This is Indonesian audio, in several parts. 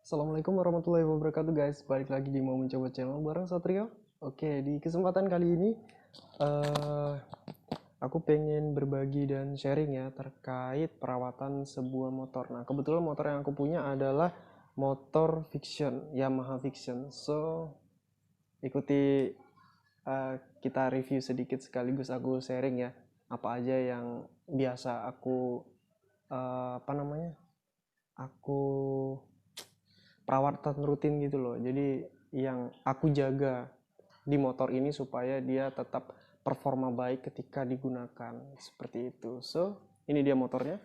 Assalamualaikum warahmatullahi wabarakatuh guys. Balik lagi di Mau Mencoba Channel bareng Satrio. Oke, di kesempatan kali ini aku pengen berbagi dan sharing ya terkait perawatan sebuah motor. Nah, kebetulan motor yang aku punya adalah motor Fiction, Yamaha Fiction. So, ikuti kita review sedikit sekaligus aku sharing ya. Apa aja yang biasa aku aku perawatan rutin gitu loh. Jadi yang aku jaga di motor ini supaya dia tetap performa baik ketika digunakan seperti itu. So ini dia motornya,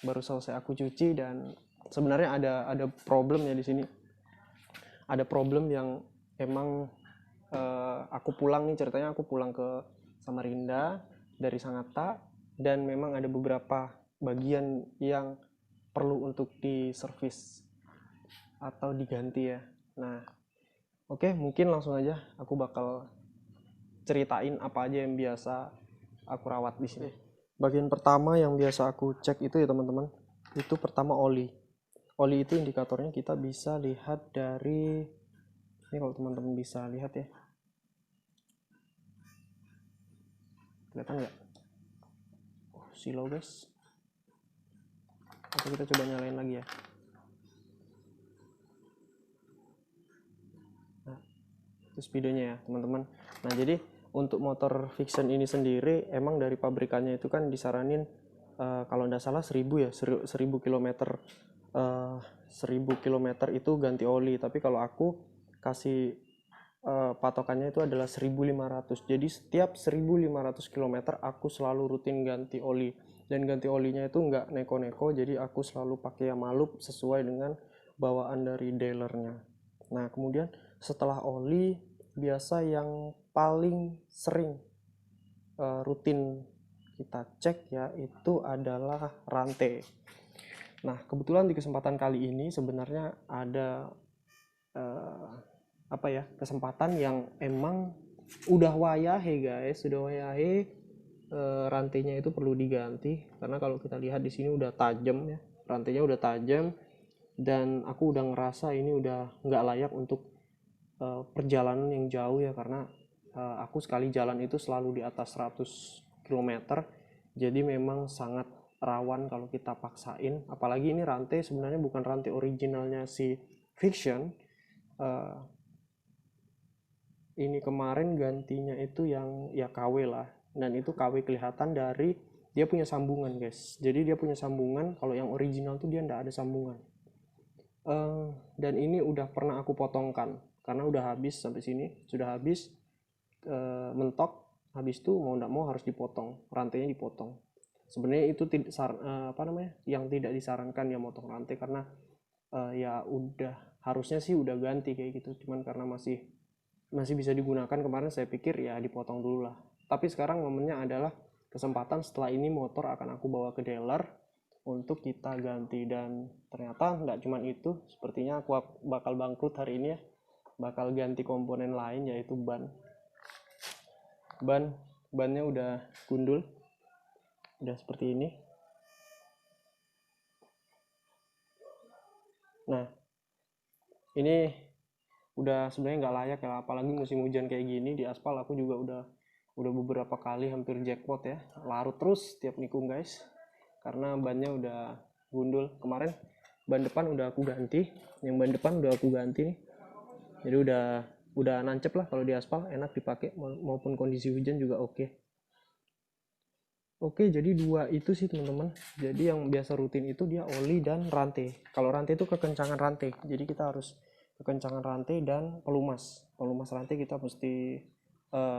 baru selesai aku cuci dan sebenarnya ada problem ya di sini. Ada problem yang emang aku pulang nih ceritanya, aku pulang ke Samarinda dari Sangatta dan memang ada beberapa bagian yang perlu untuk diservis atau diganti ya. Nah, oke, mungkin langsung aja aku bakal ceritain apa aja yang biasa aku rawat di sini. Bagian pertama yang biasa aku cek itu ya teman-teman, itu pertama oli. Oli itu indikatornya kita bisa lihat dari ini, kalau teman-teman bisa lihat ya. Kelihatan nggak? Silo guys. Oke, kita coba nyalain lagi ya. Itu speedonya ya teman-teman. Nah, jadi untuk motor Fiction ini sendiri emang dari pabrikannya itu kan disaranin kalau nggak salah 1000 ya, 1000 km 1000 km itu ganti oli, tapi kalau aku kasih patokannya itu adalah 1500. Jadi setiap 1500 km aku selalu rutin ganti oli, dan ganti olinya itu nggak neko-neko, jadi aku selalu pakai Yamalup sesuai dengan bawaan dari dealernya. Nah, kemudian setelah oli, biasa yang paling sering rutin kita cek ya itu adalah rantai. Nah, kebetulan di kesempatan kali ini sebenarnya ada kesempatan yang emang udah wayahe guys, sudah wayahe rantainya itu perlu diganti, karena kalau kita lihat di sini udah tajam ya, rantainya udah tajam dan aku udah ngerasa ini udah nggak layak untuk perjalanan yang jauh ya, karena aku sekali jalan itu selalu di atas 100 km, jadi memang sangat rawan kalau kita paksain. Apalagi ini rantai sebenarnya bukan rantai originalnya si Fiction, ini kemarin gantinya itu yang ya KW lah, dan itu KW kelihatan dari dia punya sambungan guys. Jadi dia punya sambungan, kalau yang original tuh dia nggak ada sambungan. Dan ini udah pernah aku potongkan karena udah habis sampai sini, sudah habis mentok. Habis itu mau nggak mau harus dipotong, rantainya dipotong. Sebenarnya itu yang tidak disarankan ya motong rantai, karena ya udah harusnya sih udah ganti kayak gitu, cuman karena masih bisa digunakan kemarin, saya pikir ya dipotong dulu lah. Tapi sekarang momennya adalah kesempatan, setelah ini motor akan aku bawa ke dealer untuk kita ganti, dan ternyata nggak cuma itu, sepertinya aku bakal bangkrut hari ini ya, bakal ganti komponen lain yaitu bannya udah gundul, udah seperti ini. Nah, ini udah sebenarnya nggak layak ya, apalagi musim hujan kayak gini di aspal. Aku juga udah beberapa kali hampir jackpot ya, larut terus tiap nikung guys, karena bannya udah gundul. Kemarin ban depan udah aku ganti, yang ban depan udah aku ganti nih, jadi udah nancep lah, kalau di aspal enak dipakai maupun kondisi hujan juga oke. Jadi dua itu sih teman-teman. Jadi yang biasa rutin itu dia oli dan rantai. Kalau rantai itu kekencangan rantai, jadi kita harus kekencangan rantai dan pelumas rantai kita mesti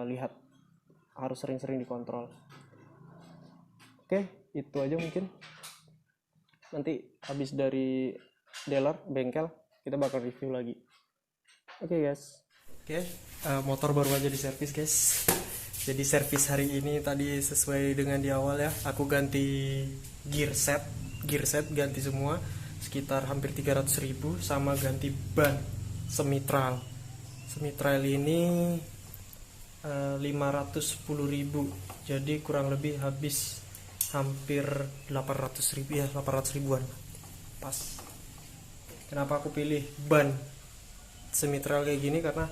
lihat, harus sering-sering dikontrol. Oke, itu aja mungkin. Nanti habis dari dealer bengkel kita bakal review lagi. Oke guys. Motor baru aja diservis guys. Jadi servis hari ini tadi sesuai dengan di awal ya, aku ganti gear set ganti semua sekitar hampir 300.000, sama ganti ban semitral ini 510.000, jadi kurang lebih habis hampir 800.000 ya, 800 ribuan pas. Kenapa aku pilih ban semi-trail kayak gini, karena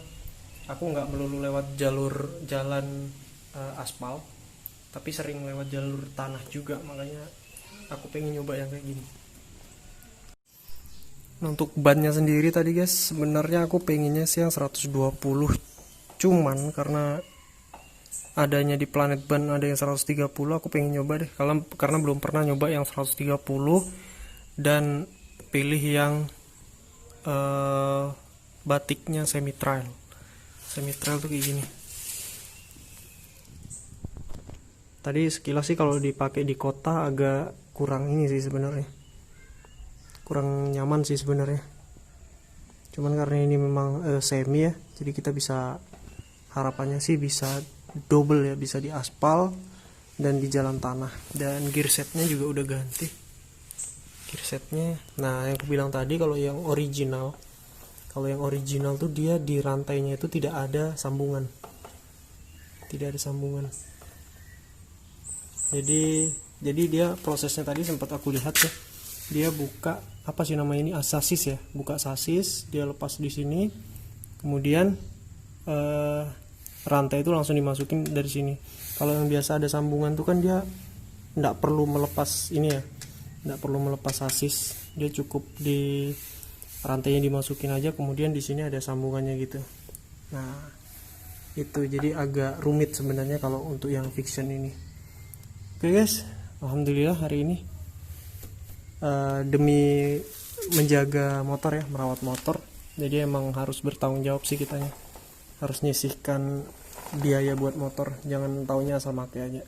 aku nggak melulu lewat jalur jalan aspal, tapi sering lewat jalur tanah juga, makanya aku pengen nyoba yang kayak gini. Nah, untuk bannya sendiri tadi guys, sebenarnya aku pengennya sih yang 120, cuman karena adanya di Planet Ban ada yang 130, aku pengen nyoba deh, karena belum pernah nyoba yang 130, dan pilih yang batiknya semi trail tuh kayak gini. Tadi sekilas sih kalau dipakai di kota agak kurang ini sih sebenarnya, kurang nyaman sih sebenarnya. Cuman karena ini memang semi ya, jadi kita bisa, harapannya sih bisa double ya, bisa di aspal dan di jalan tanah. Dan gear setnya juga udah ganti gear setnya. Nah, yang aku bilang tadi, kalau yang original tuh dia di rantainya itu tidak ada sambungan, jadi dia prosesnya tadi sempat aku lihat ya, dia buka apa sih namanya ini, sasis ya, buka sasis, dia lepas di sini, kemudian rantai itu langsung dimasukin dari sini. Kalau yang biasa ada sambungan tuh kan dia nggak perlu melepas ini ya, nggak perlu melepas sasis, dia cukup di rantainya dimasukin aja, kemudian di sini ada sambungannya gitu. Nah itu jadi agak rumit sebenarnya kalau untuk yang fiction ini. Oke guys, alhamdulillah hari ini demi menjaga motor ya, merawat motor, jadi emang harus bertanggung jawab sih kitanya, harus nyisihkan biaya buat motor, jangan taunya asal make aja.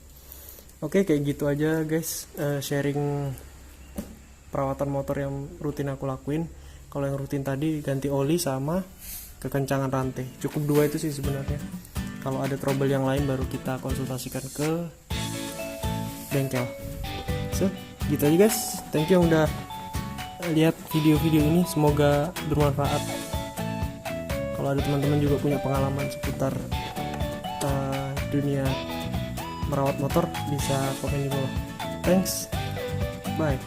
Oke, kayak gitu aja guys, sharing perawatan motor yang rutin aku lakuin. Kalau yang rutin tadi ganti oli sama kekencangan rantai, cukup 2 itu sih sebenarnya. Kalau ada trouble yang lain baru kita konsultasikan ke bengkel. So, gitu aja guys. Thank you yang udah lihat video-video ini, semoga bermanfaat. Kalau ada teman-teman juga punya pengalaman seputar dunia merawat motor, bisa komen di bawah. Thanks, bye.